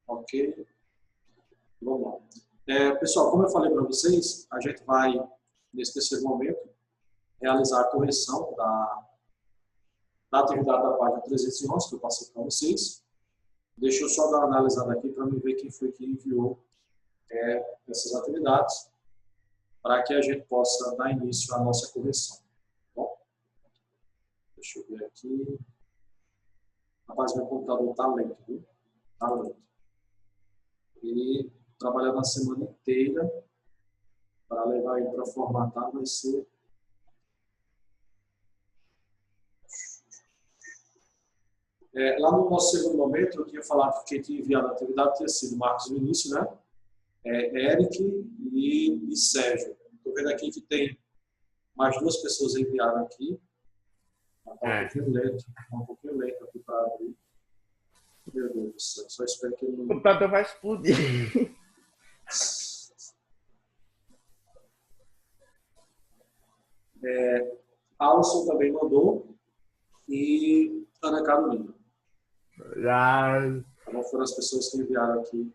Ok. Vamos lá. Pessoal, como eu falei para vocês, a gente vai, nesse terceiro momento, realizar a correção da atividade da página 311, que eu passei para vocês. Deixa eu só dar uma analisada aqui para ver quem foi que enviou essas atividades, para que a gente possa dar início à nossa correção. Bom, deixa eu ver aqui. Rapaz, meu computador está lento, viu? Está lento. E trabalhar na semana inteira para levar ele para formatar vai ser... lá no nosso segundo momento, eu tinha falado que quem tinha enviado a atividade tinha sido Marcos no início, né? Eric e Sérgio. Estou vendo aqui que tem mais duas pessoas enviadas aqui. Está um pouquinho lento aqui para abrir. Meu Deus do céu, só espero que ele não... O computador vai explodir. Alisson também mandou e Ana Carolina. Então, foram as pessoas que enviaram aqui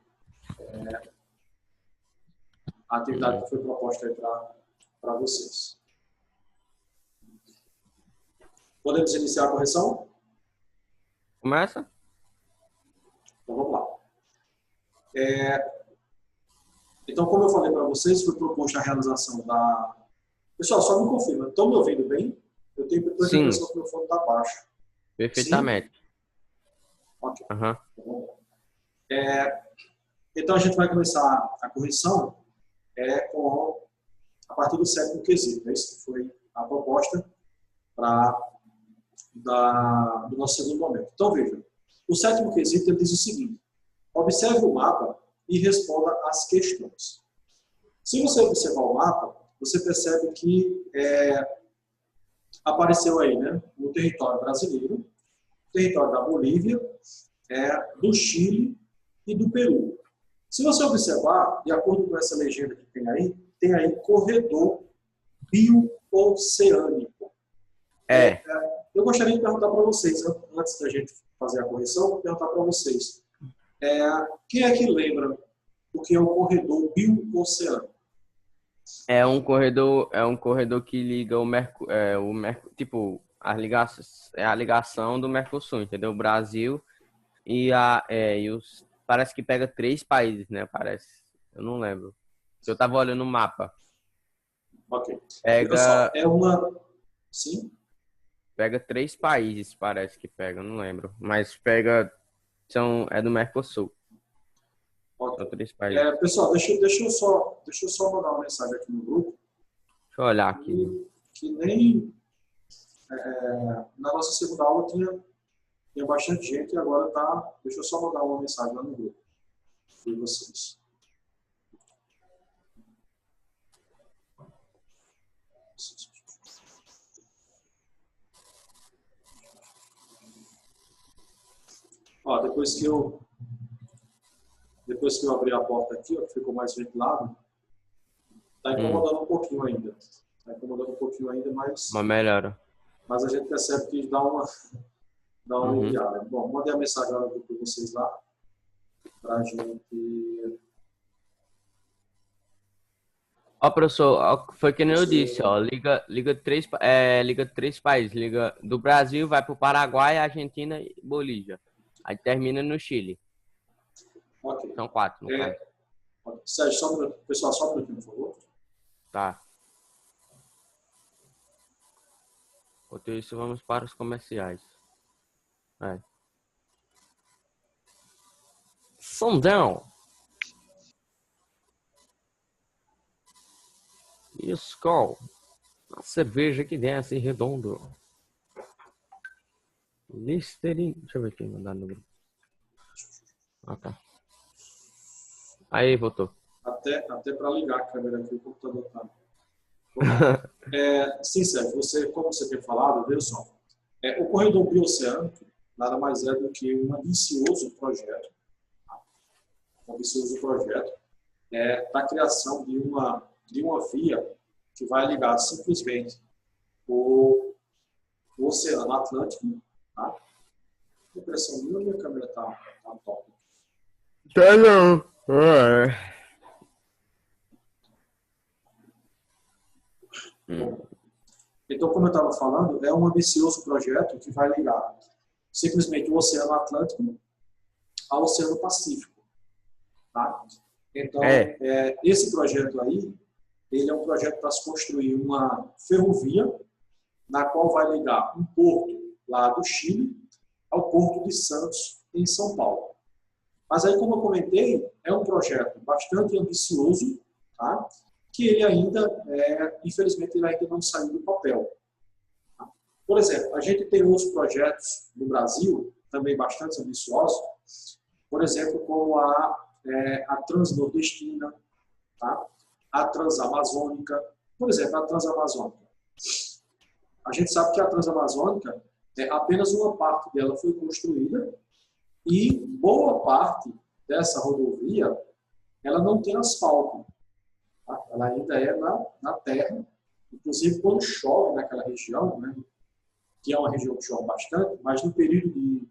a atividade que foi proposta aí para vocês. Podemos iniciar a correção? Começa? Então, vamos lá. Então, como eu falei para vocês, foi proposta a realização da... Pessoal, só me confirma, estão me ouvindo bem? Eu tenho a impressão que o meu fone está baixo. Perfeitamente. Sim? Ok. Uhum. Então, a gente vai começar a correção a partir do sétimo quesito. Isso que foi a proposta do nosso segundo momento. Então, veja, o sétimo quesito ele diz o seguinte: observe o mapa e responda às questões. Se você observar o mapa, você percebe que apareceu aí, né, no território brasileiro, território da Bolívia, do Chile e do Peru. Se você observar, de acordo com essa legenda que tem aí corredor bio-oceânico. Eu gostaria de perguntar para vocês, antes da gente fazer a correção, vou perguntar para vocês. Quem é que lembra o que é o corredor bio-oceânico? É um corredor que liga tipo, a ligação do Mercosul, entendeu? O Brasil parece que pega 3 países, né? Parece. Eu não lembro. Eu tava olhando o mapa. Ok. Pega... Sim? Pega 3 países, parece que pega, eu não lembro. Mas pega... É do Mercosul. Okay. São 3 países. Pessoal, deixa eu só mandar uma mensagem aqui no grupo. Deixa eu olhar aqui. Que nem... na nossa segunda aula tinha bastante gente e agora tá... Deixa eu só mandar uma mensagem lá no grupo de vocês. Ó, depois que eu abri a porta aqui, ó, ficou mais ventilado, tá incomodando um pouquinho ainda. Mas melhora. Mas a gente percebe que dá uma aliviada. Bom, mandei a mensagem lá para vocês lá, pra gente... Ó, professor, foi que nem eu disse, ó, liga 3 países, liga do Brasil, vai pro Paraguai, Argentina e Bolívia. Aí termina no Chile. Ok. São 4, no caso. Sérgio, pessoal, só um minutinho, por favor. Tá. Enquanto isso, vamos para os comerciais. Sondão. E Skol. A cerveja que desce redondo. Listerine. Deixa eu ver quem mandar no grupo. Ah, tá. Aí, voltou. Até para ligar a câmera aqui, o computador tá... Sim, Sérgio, como você tem falado, veja só. O corredor bioceânico nada mais é do que um ambicioso projeto. Da criação de uma via que vai ligar simplesmente o Oceano Atlântico, tá? impressão minha ou minha câmera tá top? Tá não. Bom, então, como eu estava falando, é um ambicioso projeto que vai ligar simplesmente o Oceano Atlântico ao Oceano Pacífico. Tá? Então, esse projeto aí, ele é um projeto para se construir uma ferrovia na qual vai ligar um porto lá do Chile ao Porto de Santos, em São Paulo. Mas aí, como eu comentei, é um projeto bastante ambicioso, tá? Que ele ainda, infelizmente, ele ainda não saiu do papel. Tá? Por exemplo, a gente tem outros projetos no Brasil, também bastante ambiciosos, por exemplo, como a Transnordestina, tá? A Transamazônica. Por exemplo, a Transamazônica. A gente sabe que a Transamazônica, apenas uma parte dela foi construída e boa parte dessa rodovia, ela não tem asfalto. Tá? Ela ainda é na terra. Inclusive, quando chove naquela região, né, que é uma região que chove bastante, mas no período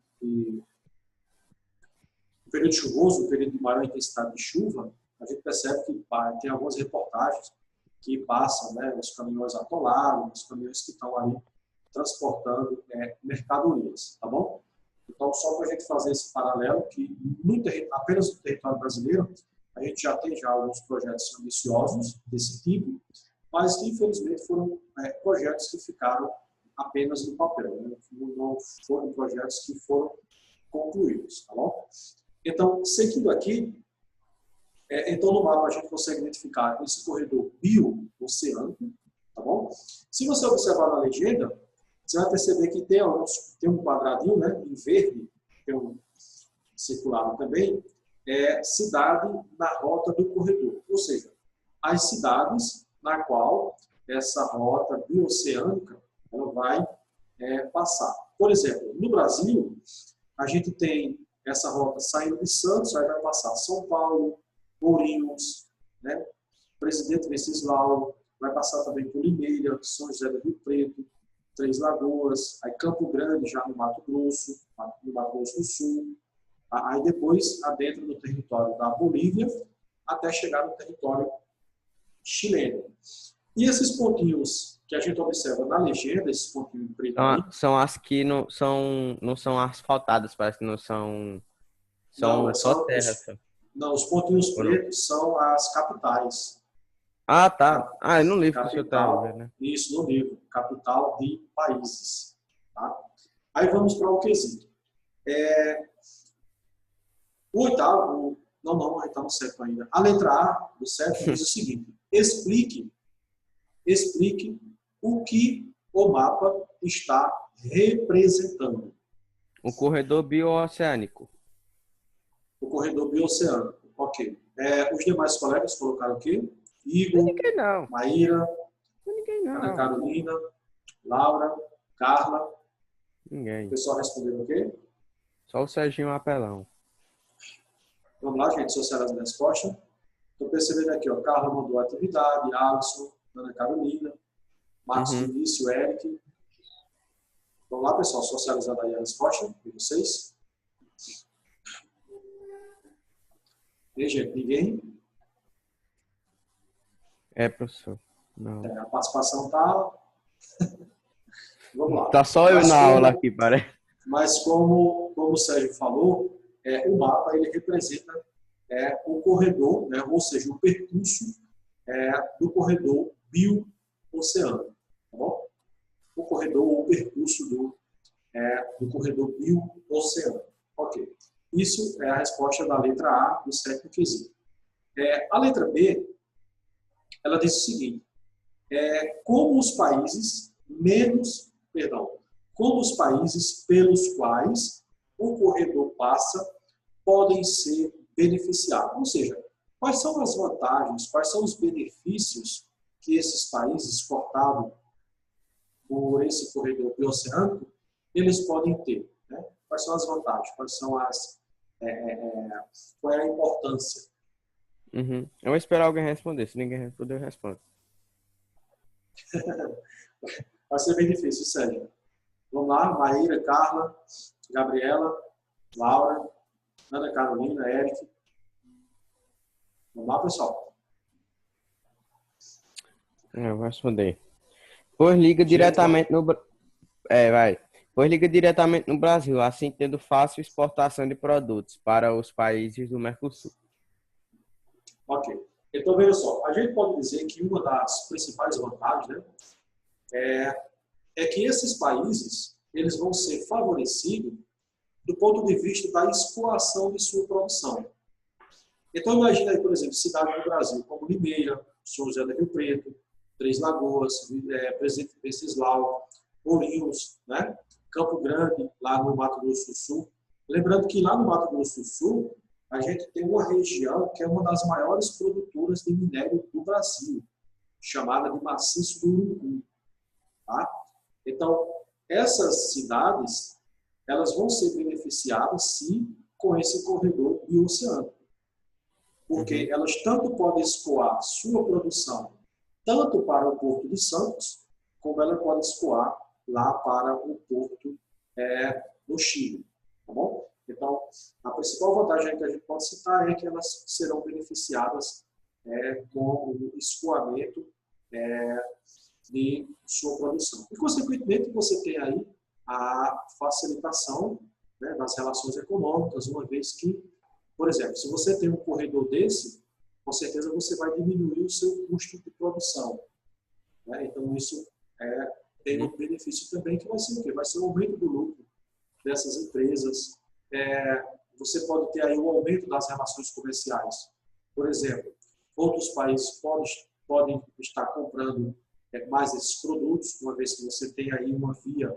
chuvoso, no período de maior intensidade de chuva, a gente percebe que tem algumas reportagens que passam, né, os caminhões atolados, os caminhões que estão ali transportando mercadorias, tá bom? Então, só para a gente fazer esse paralelo, que apenas no território brasileiro, a gente já tem alguns projetos ambiciosos desse tipo, mas que, infelizmente, foram projetos que ficaram apenas no papel, né? Não foram projetos que foram concluídos, tá bom? Então, seguindo aqui, então no mapa a gente consegue identificar esse corredor bio-oceânico, tá bom? Se você observar na legenda, você vai perceber que tem um quadradinho, né, em verde, tem um circular também, cidade na rota do corredor. Ou seja, as cidades na qual essa rota bioceânica ela vai passar. Por exemplo, no Brasil, a gente tem essa rota saindo de Santos, aí vai passar São Paulo, Ourinhos, né, Presidente Venceslau, vai passar também por Limeira, São José do Rio Preto, Três Lagoas, aí Campo Grande, já no Mato Grosso do Sul, aí depois adentra no território da Bolívia, até chegar no território chileno. E esses pontinhos que a gente observa na legenda, esses pontinhos preto aí, São as que não são asfaltadas, parece que não são. São só terra. Os pontinhos pretos são as capitais. Ah, tá. Ah, é no livro que o senhor tá vendo, né? Isso, no livro. Capital de países. Tá? Aí vamos para o quesito. O oitavo, não, aí está no certo ainda. A letra A do certo diz o seguinte: explique o que o mapa está representando. O corredor bio-oceânico. O corredor bioceânico. Ok. Os demais colegas colocaram o quê? Igor, Ninguém não. Maíra, Ninguém não. Ana Carolina, Laura, Carla. Ninguém. O pessoal respondeu o quê? Só o Serginho Apelão. Vamos lá, gente, socializando a resposta. Estou percebendo aqui, ó, Carla mandou atividade, Alisson, Ana Carolina, Marcos Vinícius, Eric. Vamos lá, pessoal, socializando aí a resposta de vocês. E, gente, ninguém? Professor. Não. A participação tá... Vamos lá. Tá só eu na aula aqui, parece. Mas como o Sérgio falou, o mapa ele representa o corredor, né, ou seja, o percurso do corredor bio-oceânico. Tá bom? O corredor ou o percurso do corredor bio-oceânico. Ok. Isso é a resposta da letra A do sétimo quesito. A letra B, ela diz o seguinte: como os países pelos quais o corredor passa podem ser beneficiados. Ou seja, quais são as vantagens, quais são os benefícios que esses países cortados por esse corredor bioceânico, eles podem ter, né? Quais são as vantagens, quais são qual é a importância. Eu vou esperar alguém responder. Se ninguém responder, eu respondo. Vai ser bem difícil, Sérgio. Vamos lá, Maíra, Carla. Gabriela, Laura, Ana Carolina, Eric. Vamos lá, pessoal. Eu vou responder. Pois liga Gente, diretamente no... vai. Pois liga diretamente no Brasil, assim tendo fácil exportação de produtos para os países do Mercosul. ok. Então, veja só, a gente pode dizer que uma das principais vantagens, né, é que esses países eles vão ser favorecidos do ponto de vista da escoação de sua produção. Então, imagina aí, por exemplo, cidades do Brasil, como Limeira, São José do Rio Preto, Três Lagoas, Presidente Venceslau, Ourinhos, né? Campo Grande, lá no Mato Grosso do Sul. Lembrando que lá no Mato Grosso do Sul, a gente tem uma região que é uma das maiores produtoras de minério do Brasil, chamada de Maciço do Urucu. Tá? Então, essas cidades, elas vão ser beneficiadas, sim, com esse corredor bioceânico. Porque elas tanto podem escoar sua produção tanto para o Porto de Santos, como ela pode escoar lá para o Porto no Chile. Tá bom? Então, a principal vantagem que a gente pode citar é que elas serão beneficiadas com o escoamento de sua produção. E, consequentemente, você tem aí a facilitação, né, das relações econômicas, uma vez que, por exemplo, se você tem um corredor desse, com certeza você vai diminuir o seu custo de produção. Né? Então, isso tem um benefício também que vai ser o quê? Vai ser o aumento do lucro dessas empresas. Você pode ter aí o aumento das relações comerciais. Por exemplo, outros países podem estar comprando mais esses produtos, uma vez que você tem aí uma via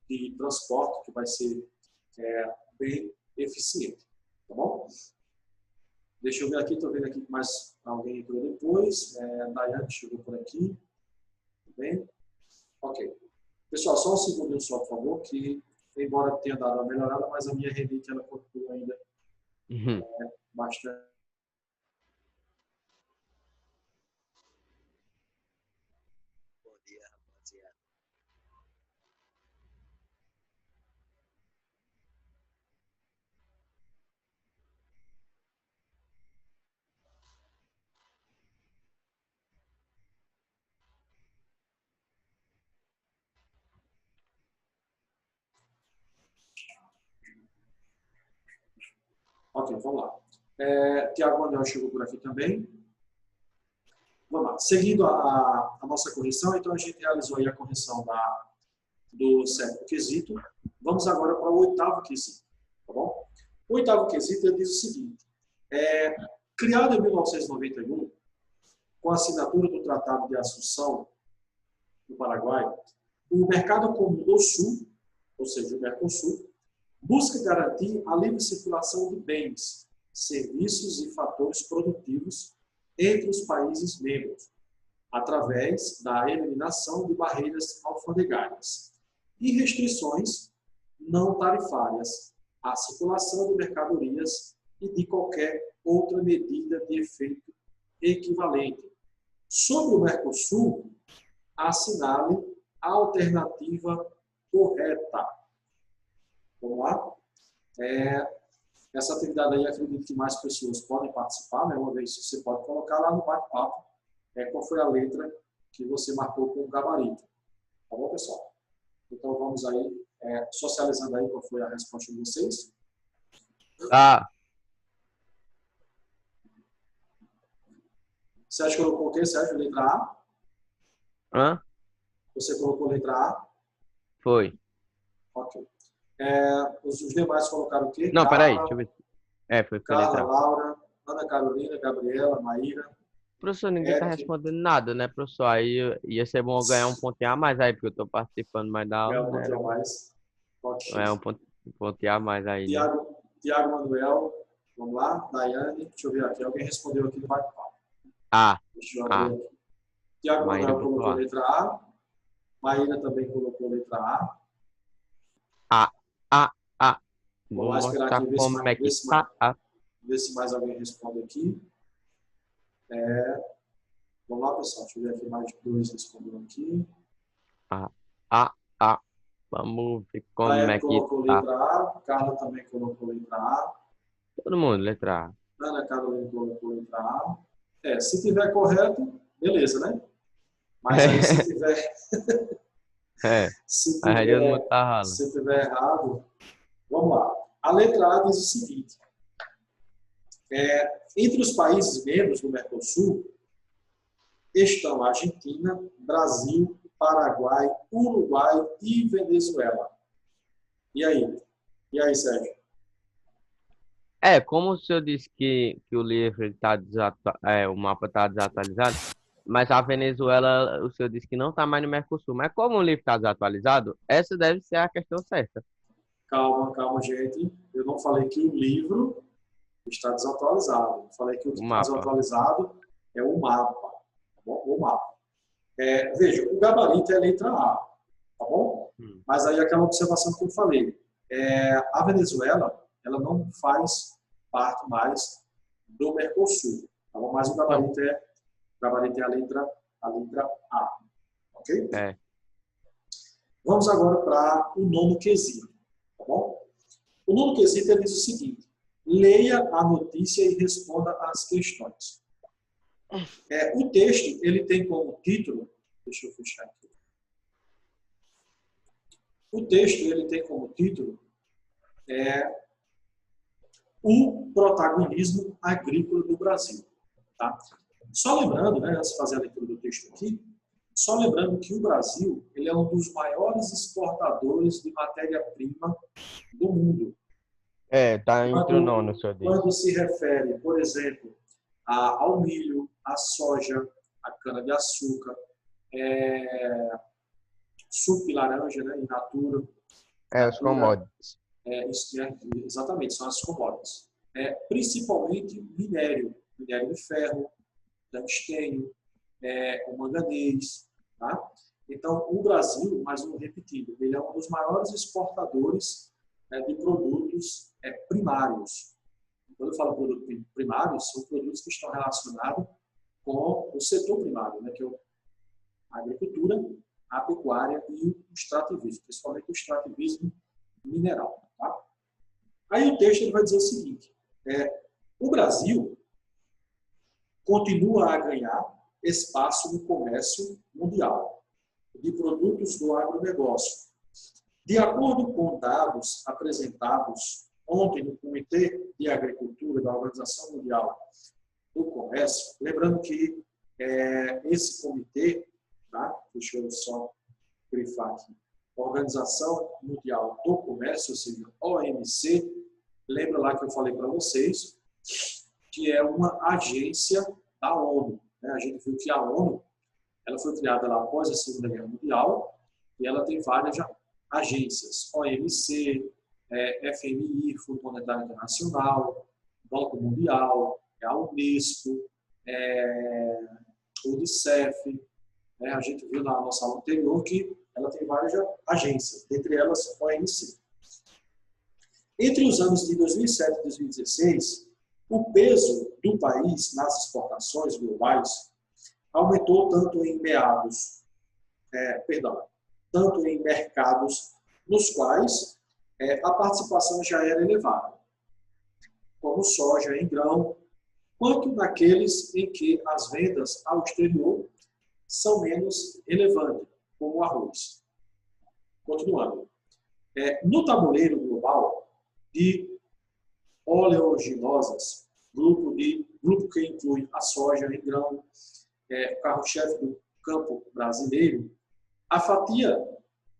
de transporte que vai ser bem eficiente. Tá bom? Deixa eu ver aqui, estou vendo aqui que mais alguém entrou depois. Daiane chegou por aqui. Tudo bem? Ok. Pessoal, só um segundinho só, por favor, que embora tenha dado uma melhorada, mas a minha renite ela continua ainda bastante. Bom dia, rapaziada. Ok, vamos lá. Tiago Manuel chegou por aqui também. Vamos lá. Seguindo a nossa correção, então a gente realizou aí a correção do sétimo quesito. Vamos agora para o oitavo quesito. Tá bom? O oitavo quesito ele diz o seguinte: criado em 1991, com a assinatura do Tratado de Assunção do Paraguai, o Mercado Comum do Sul, ou seja, o Mercosul, busca garantir a livre circulação de bens, serviços e fatores produtivos entre os países membros, através da eliminação de barreiras alfandegárias e restrições não tarifárias à circulação de mercadorias e de qualquer outra medida de efeito equivalente. Sobre o Mercosul, assinale a alternativa correta. Vamos lá? Essa atividade aí, acredito que mais pessoas podem participar, né? Uma vez você pode colocar lá no bate-papo qual foi a letra que você marcou com o gabarito. Tá bom, pessoal? Então, vamos aí, socializando aí qual foi a resposta de vocês. Tá. Sérgio colocou o quê, Sérgio? Letra A? Hã? Você colocou letra A? Foi. Ok. Os demais colocaram o quê? Não, peraí, Carla, deixa eu ver. Foi Carla, letra A. Laura, Ana Carolina, Gabriela, Maíra, Professor, ninguém tá Eric. respondendo nada, né, professor? Aí ia ser bom eu ganhar um pontinho a mais aí, porque eu tô participando mais da Ganhar aula, um né? pouquinho a mais. Ok. É um pontinho a mais aí, né? Tiago Manuel, vamos lá. Daiane, deixa eu ver aqui. Alguém respondeu aqui no bate-papo. A. Deixa eu A. abrir aqui. Tiago Maíra Manuel botou colocou A. letra A. Maíra também colocou letra A. A. A. A. Vamos Vou lá esperar mostrar aqui, como é que tá. ver se mais alguém responde aqui. Vamos lá, pessoal. Deixa eu ver aqui mais dois respondendo aqui. A. A. A. Vamos ver como Laerte é que colocou tá. letra A, Carla também colocou letra A, Todo mundo, letra A. Ana Carolina colocou letra A. Se tiver correto, beleza, né? Mas aí se tiver, É, se a todo mundo tiver, tá ralo. se tiver errado, vamos lá. A letra A diz o seguinte: entre os países membros do Mercosul estão Argentina, Brasil, Paraguai, Uruguai e Venezuela. E aí? E aí, Sérgio? Como o senhor disse que o livro ele tá o mapa está desatualizado, mas a Venezuela, o senhor disse que não está mais no Mercosul. Mas como o livro está desatualizado, essa deve ser a questão certa. Calma, calma, gente. Eu não falei que o livro está desatualizado. Eu falei que o que O está mapa. desatualizado é o mapa. Tá bom? O mapa. Veja, o gabarito é a letra A. Tá bom? Mas aí aquela observação que eu falei. A Venezuela, ela não faz parte mais do Mercosul. Tá bom? Mas o gabarito é a letra A. Ok? É. Vamos agora para o nono quesito. Tá bom? O nono quesito ele diz o seguinte: leia a notícia e responda às questões. O texto ele tem como título, deixa eu fechar aqui. O texto ele tem como título o protagonismo agrícola do Brasil. Tá? Só lembrando, né, antes de fazer a leitura do texto aqui, só lembrando que o Brasil ele é um dos maiores exportadores de matéria-prima do mundo. Tá entre o nono, o senhor disse. Quando se refere, por exemplo, ao milho, à soja, à cana-de-açúcar, suco de laranja, né, in natura. Os commodities. Exatamente, são as commodities. Principalmente minério de ferro, tungstênio, o manganês. Tá? Então, o Brasil, mais um repetido, ele é um dos maiores exportadores de produtos primários. Quando eu falo produtos primários, são produtos que estão relacionados com o setor primário, né, que é a agricultura, a pecuária e o extrativismo, principalmente o extrativismo mineral. Tá? Aí o texto ele vai dizer o seguinte: o Brasil continua a ganhar espaço no comércio mundial de produtos do agronegócio. De acordo com dados apresentados ontem no Comitê de Agricultura da Organização Mundial do Comércio, lembrando que esse comitê, tá? Deixa eu só grifar aqui, Organização Mundial do Comércio, ou seja, OMC, lembra lá que eu falei para vocês, que é uma agência da ONU. Né? A gente viu que a ONU ela foi criada lá após a Segunda Guerra Mundial e ela tem várias agências, OMC, FMI, Fundo Monetário Internacional, Banco Mundial, a Unesco, o Unicef. A gente viu na nossa aula anterior que ela tem várias agências, dentre elas a OMC. Entre os anos de 2007 e 2016, o peso do país nas exportações globais aumentou tanto em mercados nos quais a participação já era elevada, como soja em grão, quanto naqueles em que as vendas ao exterior são menos relevantes, como o arroz. Continuando. No tabuleiro global de oleaginosas, grupo que inclui a soja em grão, o carro-chefe do campo brasileiro, a fatia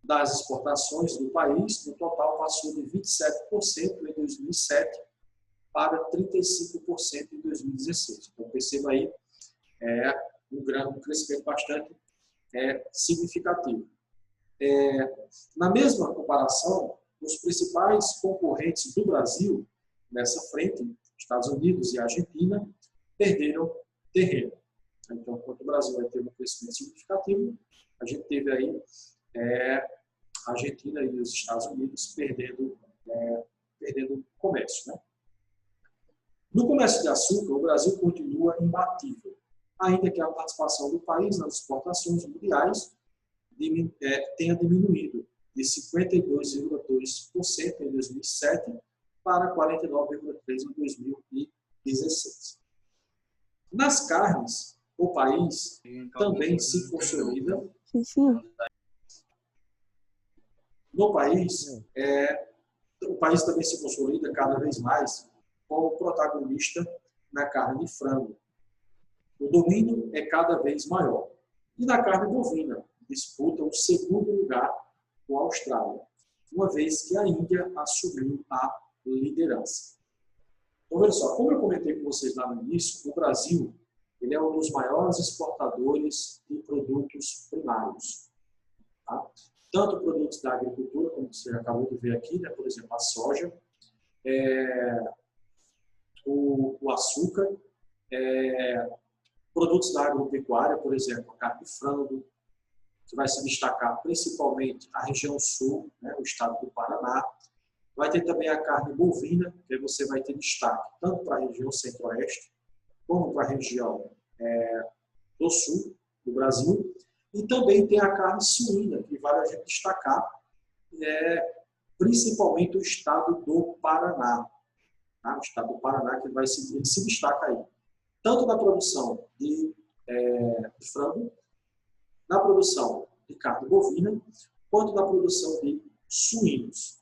das exportações do país, no total, passou de 27% em 2007 para 35% em 2016. Então, perceba aí um crescimento bastante significativo. Na mesma comparação, os principais concorrentes do Brasil, nessa frente, Estados Unidos e Argentina, perderam terreno. Então, enquanto o Brasil vai ter um crescimento significativo, a gente teve aí a Argentina e os Estados Unidos perdendo comércio. Né? No comércio de açúcar, o Brasil continua imbatível, ainda que a participação do país nas exportações mundiais tenha diminuído de 52,2% em 2007 para 49,3% em 2016. Nas carnes, o país também se consolida. No país, o país também se consolida cada vez mais como protagonista na carne de frango. O domínio é cada vez maior. E na carne bovina, disputa o segundo lugar com a Austrália, uma vez que a Índia assumiu a liderança. Então, olha só, como eu comentei com vocês lá no início, o Brasil ele é um dos maiores exportadores de produtos primários. Tá? Tanto produtos da agricultura, como você acabou de ver aqui, né? Por exemplo, a soja, o açúcar, produtos da agropecuária, por exemplo, a carne de frango, que vai se destacar principalmente a região sul, né, o estado do Paraná. Vai ter também a carne bovina, que aí você vai ter destaque tanto para a região centro-oeste, como para a região do sul do Brasil. E também tem a carne suína, que vale a gente destacar, principalmente o estado do Paraná. Tá? O estado do Paraná que ele se destaca aí. Tanto na produção de frango, na produção de carne bovina, quanto na produção de suínos.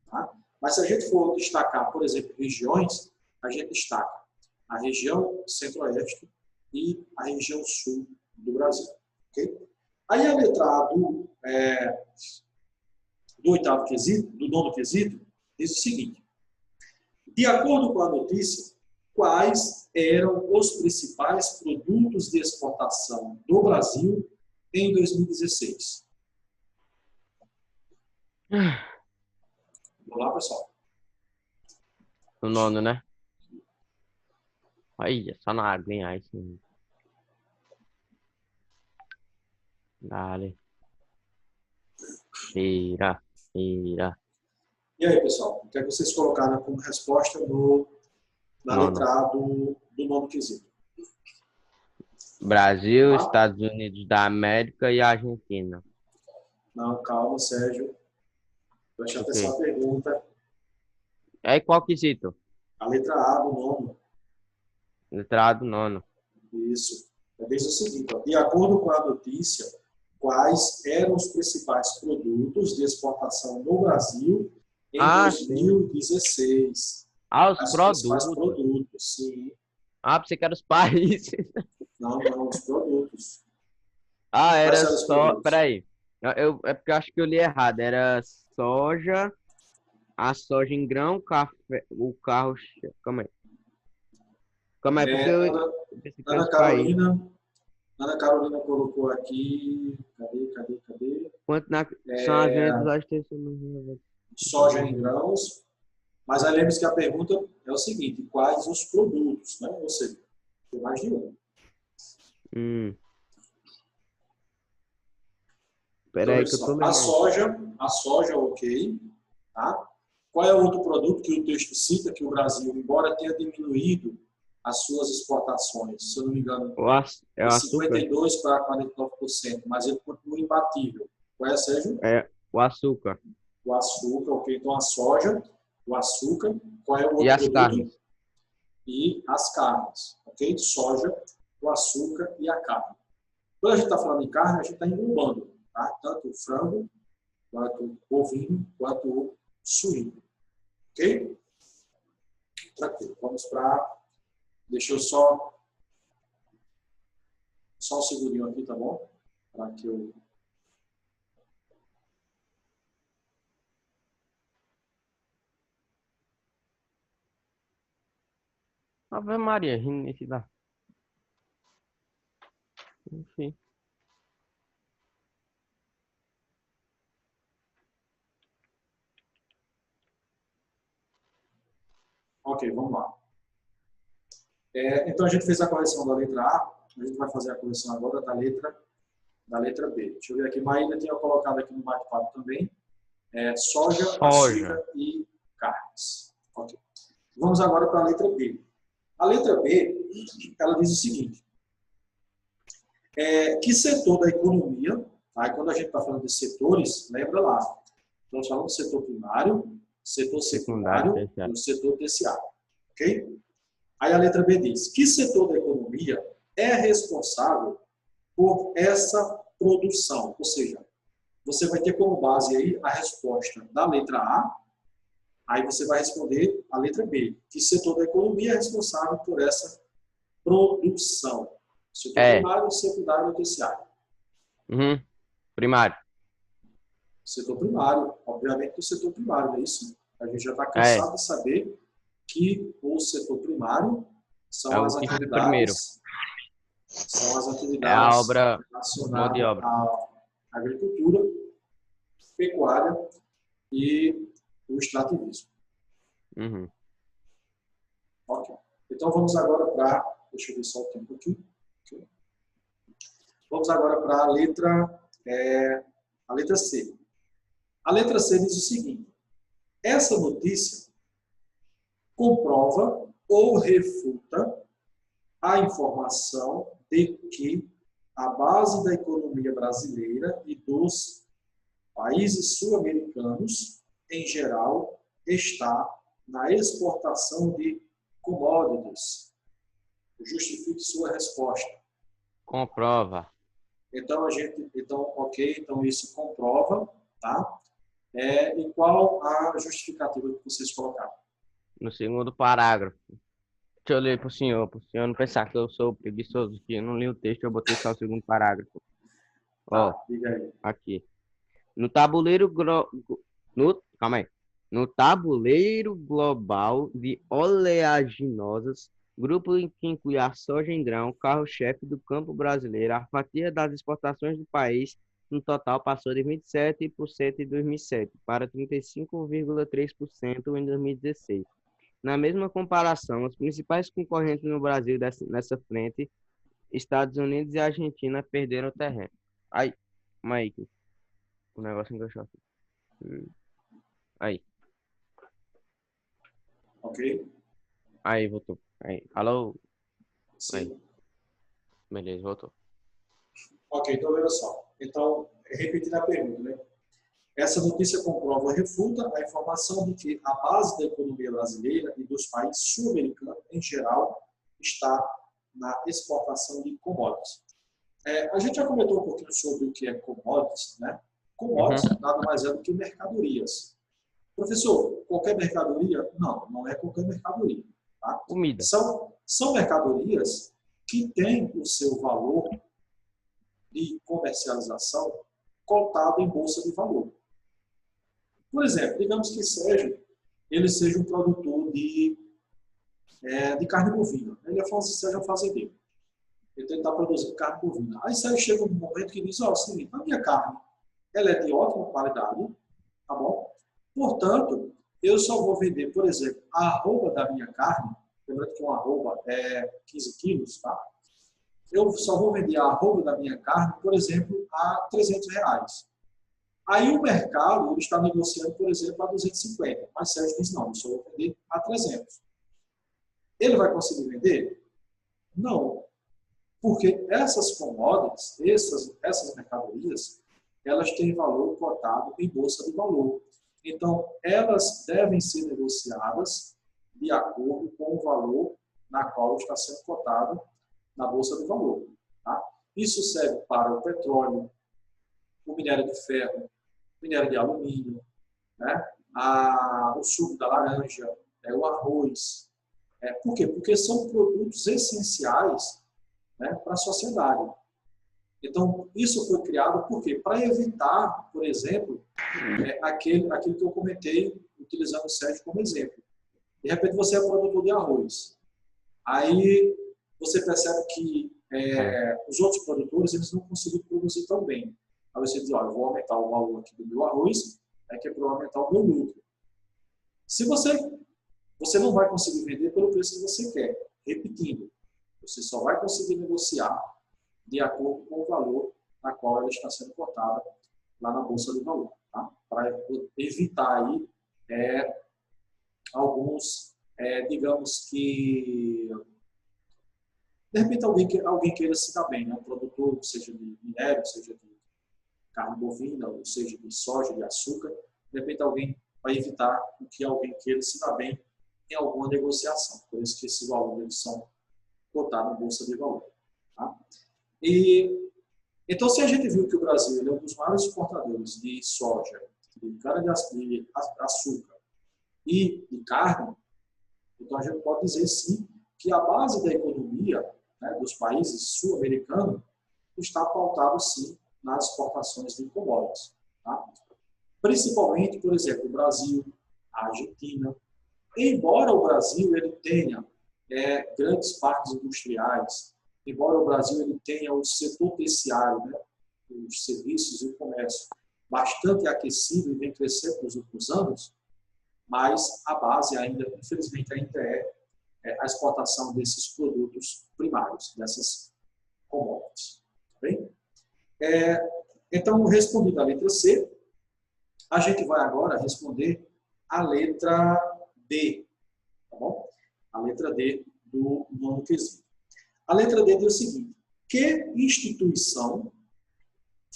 Tá? Mas se a gente for destacar, por exemplo, regiões, a gente destaca a região centro-oeste e a região sul do Brasil. Okay? Aí a letra A do oitavo quesito, do nono quesito, diz o seguinte: de acordo com a notícia, quais eram os principais produtos de exportação do Brasil em 2016? Vamos lá, pessoal. O nono, né? Aí, só na aguinha aí, sim. Dale. Tira. E aí, pessoal? O que é que vocês colocaram como resposta na letra A do nono quesito? Brasil, Estados Unidos da América e Argentina. Não, calma, Sérgio. Preste atenção à pergunta. Aí, qual quesito? A letra A do nono. Letra A do nono. Isso. Diz o seguinte: ó, de acordo com a notícia, quais eram os principais produtos de exportação no Brasil em 2016? Os produtos. Sim. Pensei que eram os países. Não, os produtos. Era só... Peraí. É porque eu acho que eu li errado. Era soja, a soja em grão, café, o carro... Calma aí. Porque Ana Carolina colocou aqui... Cadê? Quanto são as vendas das extensões? Soja em grãos. Mas aí lembre-se que a pergunta é o seguinte: quais os produtos, né? Ou seja, tem mais de um. Peraí que eu tô lendo. A soja, ok. Tá? Qual é o outro produto que o texto cita que o Brasil, embora tenha diminuído as suas exportações, se eu não me engano, de 52% para 49%, mas ele continua imbatível. Qual é, Sérgio? O açúcar. O açúcar, ok. Então a soja, o açúcar, qual é o outro e as produto? Carnes. E as carnes, ok? Soja, o açúcar e a carne. Quando a gente está falando em carne, a gente está englobando, tá? Tanto o frango, quanto o bovino, quanto o suíno. Ok? Tranquilo. Vamos para... Deixa eu só um segundinho aqui, tá bom? Para que eu... Ave Maria, rindo nesse lá. Enfim. Ok, vamos lá. Então a gente fez a correção da letra A, a gente vai fazer a correção agora da letra B. Deixa eu ver aqui, Maíra tinha colocado aqui no bate-papo também. Soja, açúcar e carnes. Ok. Vamos agora para a letra B. A letra B, ela diz o seguinte: que setor da economia, aí quando a gente está falando de setores, lembra lá, Nós falamos do setor primário, setor Secundário, secundário terciário. e o setor terciário. Ok? Aí a letra B diz: que setor da economia é responsável por essa produção? Ou seja, você vai ter como base aí a resposta da letra A, aí você vai responder a letra B. Que setor da economia é responsável por essa produção? Setor primário, secundário ou terciário? Uhum. Primário. Setor primário, obviamente o setor primário, não é isso? A gente já está É. cansado de saber que o setor primário É são o as que vem primeiro. É a atividades obra, mão de relacionadas obra. à agricultura, pecuária e o extrativismo. Uhum. Ok. Então vamos agora para, deixa eu ver só o tempo aqui. Ok. Vamos agora para a letra C. A letra C diz o seguinte: essa notícia comprova ou refuta a informação de que a base da economia brasileira e dos países sul-americanos, em geral, está na exportação de commodities. Justifique sua resposta. Comprova. Então, ok, então isso comprova, tá? E qual a justificativa que vocês colocaram? No segundo parágrafo. Deixa eu ler para o senhor não pensar que eu sou preguiçoso, que eu não li o texto, eu botei só o segundo parágrafo. Ó, Tá, diga aí. aqui. No tabuleiro calma aí. No tabuleiro global de oleaginosas, grupo que inclui a soja em grão, carro-chefe do campo brasileiro, a fatia das exportações do país no total passou de 27% em 2007 para 35,3% em 2016. Na mesma comparação, os principais concorrentes no Brasil nessa frente, Estados Unidos e Argentina, perderam terreno. Aí, Mike, o negócio encaixou aqui. Aí, Ok? aí, voltou. Aí, alô? Aí, Sim. beleza, voltou. Ok, então veja só. Então, repetindo a pergunta, né? Essa notícia comprova ou refuta a informação de que a base da economia brasileira e dos países sul-americanos, em geral, está na exportação de commodities. A gente já comentou um pouquinho sobre o que é commodities, né? Commodities nada mais é do que mercadorias. Professor, qualquer mercadoria? Não, não é qualquer mercadoria. Tá? Comida. São mercadorias que têm o seu valor de comercialização cotado em bolsa de valor. Por exemplo, digamos que ele seja um produtor de carne bovina. Ele seja um fazendeiro. Ele está produzindo carne bovina. Aí chega um momento que diz, ó, seguinte, a minha carne ela é de ótima qualidade, tá bom? Portanto, eu só vou vender, por exemplo, a arroba da minha carne, lembrando que uma arroba é 15 quilos, tá? Eu só vou vender a arroba da minha carne, por exemplo, a R$300. Aí o mercado ele está negociando, por exemplo, a 250, mas Sérgio diz, não, eu só vou vender a 300. Ele vai conseguir vender? Não. Porque essas commodities, essas mercadorias, elas têm valor cotado em bolsa de valor. Então, elas devem ser negociadas de acordo com o valor na qual está sendo cotado na bolsa de valor. Tá? Isso serve para o petróleo, o minério de ferro, o minério de alumínio, né? O suco da laranja, o arroz. Por quê? Porque são produtos essenciais, né, para a sociedade. Então, isso foi criado por quê? Para evitar, por exemplo, aquilo que eu comentei, utilizando o Sérgio como exemplo. De repente, você é produtor de arroz. Aí, você percebe que os outros produtores eles não conseguem produzir tão bem. Aí você diz, olha, eu vou aumentar o valor aqui do meu arroz, que é para aumentar o meu lucro. Se você não vai conseguir vender pelo preço que você quer. Repetindo, você só vai conseguir negociar de acordo com o valor na qual ela está sendo cotada lá na Bolsa de Valor. Tá? Para evitar aí alguns, digamos que, de repente alguém queira se dar bem, né? Um produtor, seja de minério, seja de carne bovina, ou seja de soja, de açúcar, de repente alguém vai evitar que alguém queira se dar bem em alguma negociação. Por isso que esses valores eles são cotados na Bolsa de Valores. Tá? E, então, se a gente viu que o Brasil é um dos maiores exportadores de soja, de cana-de-açúcar e de carne, então a gente pode dizer sim que a base da economia, né, dos países sul-americanos está pautado sim nas exportações de commodities. Tá? Principalmente, por exemplo, o Brasil, a Argentina. Embora o Brasil ele tenha grandes parques industriais, embora o Brasil ele tenha o setor terciário, né, os serviços e o comércio bastante aquecido e vem crescendo nos últimos anos, mas a base ainda, infelizmente, ainda é a exportação desses produtos primários, dessas commodities. Tá bem? Então, respondido a letra C, a gente vai agora responder a letra D. Tá bom? A letra D do nono quesito. A letra D diz o seguinte: que instituição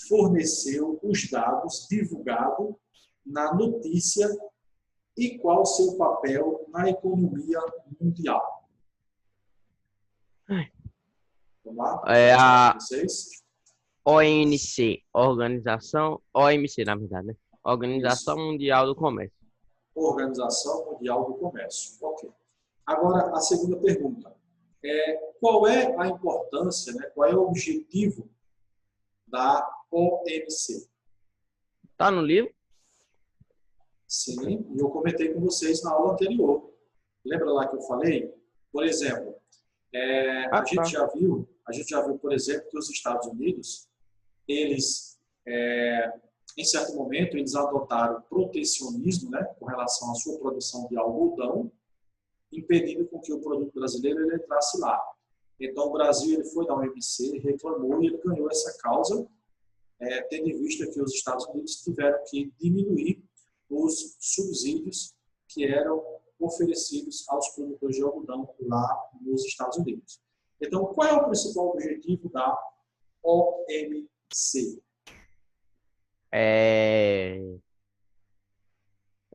forneceu os dados divulgados na notícia e qual seu papel na economia mundial? Vamos lá? É a Vocês? ONC, OMC, na verdade, né? Organização Isso. Mundial do Comércio. Organização Mundial do Comércio. Ok. Agora, a segunda pergunta. Qual é a importância, né, qual é o objetivo da OMC? Tá no livro? Sim, e eu comentei com vocês na aula anterior. Lembra lá que eu falei? Por exemplo, a gente já viu, por exemplo, que os Estados Unidos, eles, em certo momento, eles adotaram protecionismo, né, com relação à sua produção de algodão, impedindo com que o produto brasileiro ele entrasse lá. Então, o Brasil ele foi da OMC, reclamou e ele ganhou essa causa, tendo em vista que os Estados Unidos tiveram que diminuir os subsídios que eram oferecidos aos produtores de algodão lá nos Estados Unidos. Então, qual é o principal objetivo da OMC?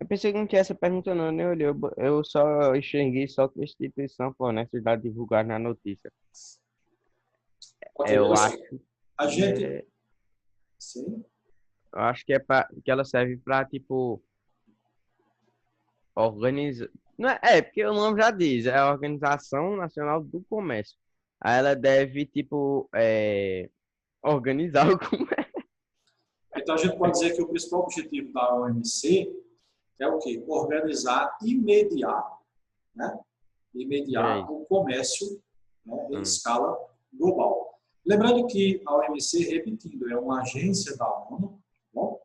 Eu pensei que não tinha essa pergunta não, né? Eu só enxerguei só que a instituição fornece os dados divulgados na notícia. Ok, Eu pessoal. acho A que gente... Sim. eu acho que que ela serve para tipo organizar. Não porque o nome já diz, é a Organização Nacional do Comércio. Aí ela deve tipo organizar o comércio. Então, a gente pode dizer que o principal objetivo da OMC é o quê? Organizar e mediar, né? E mediar o comércio, né, em escala global. Lembrando que a OMC, repetindo, é uma agência da ONU, bom?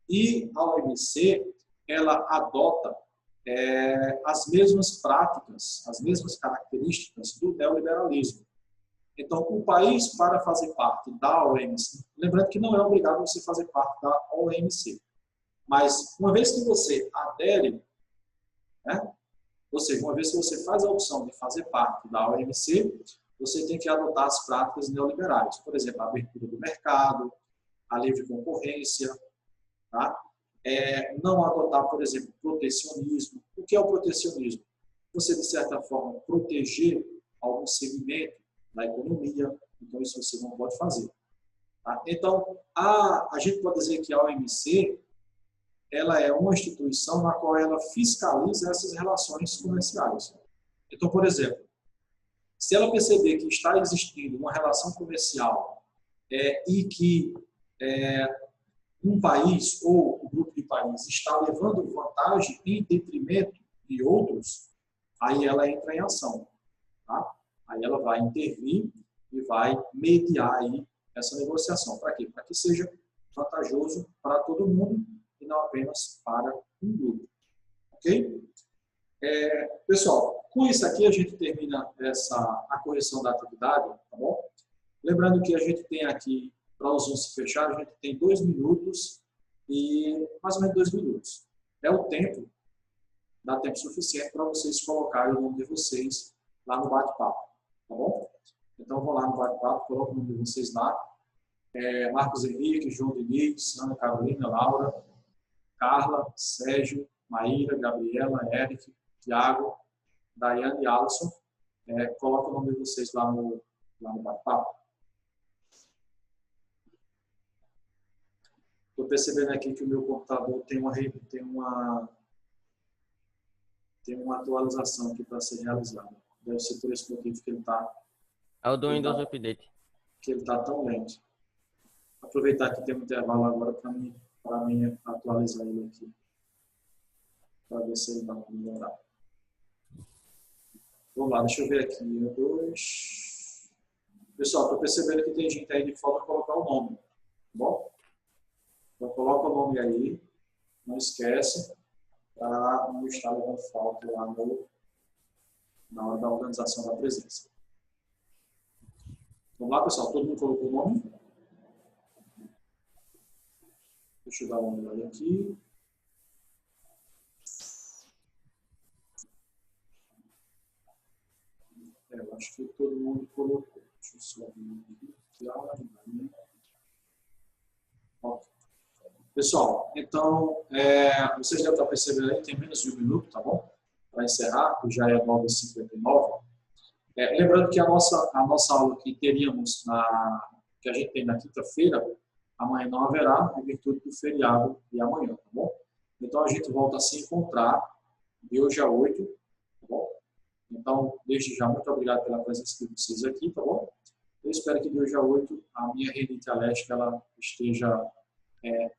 E a OMC, ela adota as mesmas práticas, as mesmas características do neoliberalismo. Então, o país, para fazer parte da OMC, lembrando que não é obrigado você fazer parte da OMC, mas uma vez que você adere, né, ou seja, uma vez que você faz a opção de fazer parte da OMC, você tem que adotar as práticas neoliberais. Por exemplo, a abertura do mercado, a livre concorrência, tá? Não adotar, por exemplo, protecionismo. O que é o protecionismo? Você, de certa forma, proteger algum segmento da economia, então isso você não pode fazer. Tá? Então, a gente pode dizer que a OMC ela é uma instituição na qual ela fiscaliza essas relações comerciais. Então, por exemplo, se ela perceber que está existindo uma relação comercial e que um país ou um grupo de países está levando vantagem em detrimento de outros, aí ela entra em ação. Tá? Aí ela vai intervir e vai mediar aí essa negociação. Para quê? Para que seja vantajoso para todo mundo e não apenas para um grupo. Ok? Pessoal, com isso aqui a gente termina a correção da atividade, tá bom? Lembrando que a gente tem aqui, para os Zoom se fechar, a gente tem 2 minutos e mais ou menos 2 minutos. É o tempo, dá tempo suficiente para vocês colocarem o nome de vocês lá no bate-papo, tá bom? Então, vou lá no bate-papo, coloco o nome de vocês lá. Marcos Henrique, João Diniz, Ana Carolina, Laura, Carla, Sérgio, Maíra, Gabriela, Eric, Thiago, Daiane e Alisson. Coloca o nome de vocês lá no bate-papo. Estou percebendo aqui que o meu computador tem uma atualização aqui para ser realizada. Deve ser por esse motivo que ele está... É o do Windows Update. Que ele está tão lento. Vou aproveitar que tem um intervalo agora para mim atualizar ele aqui. Para ver se ele vai melhorar. Vamos lá, deixa eu ver aqui. 1, 2... Pessoal, estou percebendo que tem gente aí de falta colocar o nome. Tá bom? Então, coloca o nome aí. Não esquece. Para não estar levando falta lá na hora da organização da presença. Vamos lá, pessoal. Todo mundo colocou o nome? Deixa eu dar uma olhada aqui. Eu acho que todo mundo colocou. Deixa eu só ver aqui. Ok. Pessoal, então, vocês devem estar percebendo aí, tem menos de 1 minuto, tá bom? Para encerrar, que já é 9h59. Lembrando que a nossa aula que teríamos, que a gente tem na quinta-feira, amanhã não haverá, em virtude do feriado de amanhã, tá bom? Então, a gente volta a se encontrar de hoje a 8, tá bom? Então, desde já, muito obrigado pela presença de vocês aqui, tá bom? Eu espero que de hoje a 8 a minha rinite alérgica ela esteja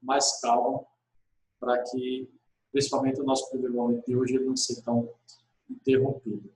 mais calma, para que, principalmente, o nosso primeiro momento de hoje ele não seja tão interrompido.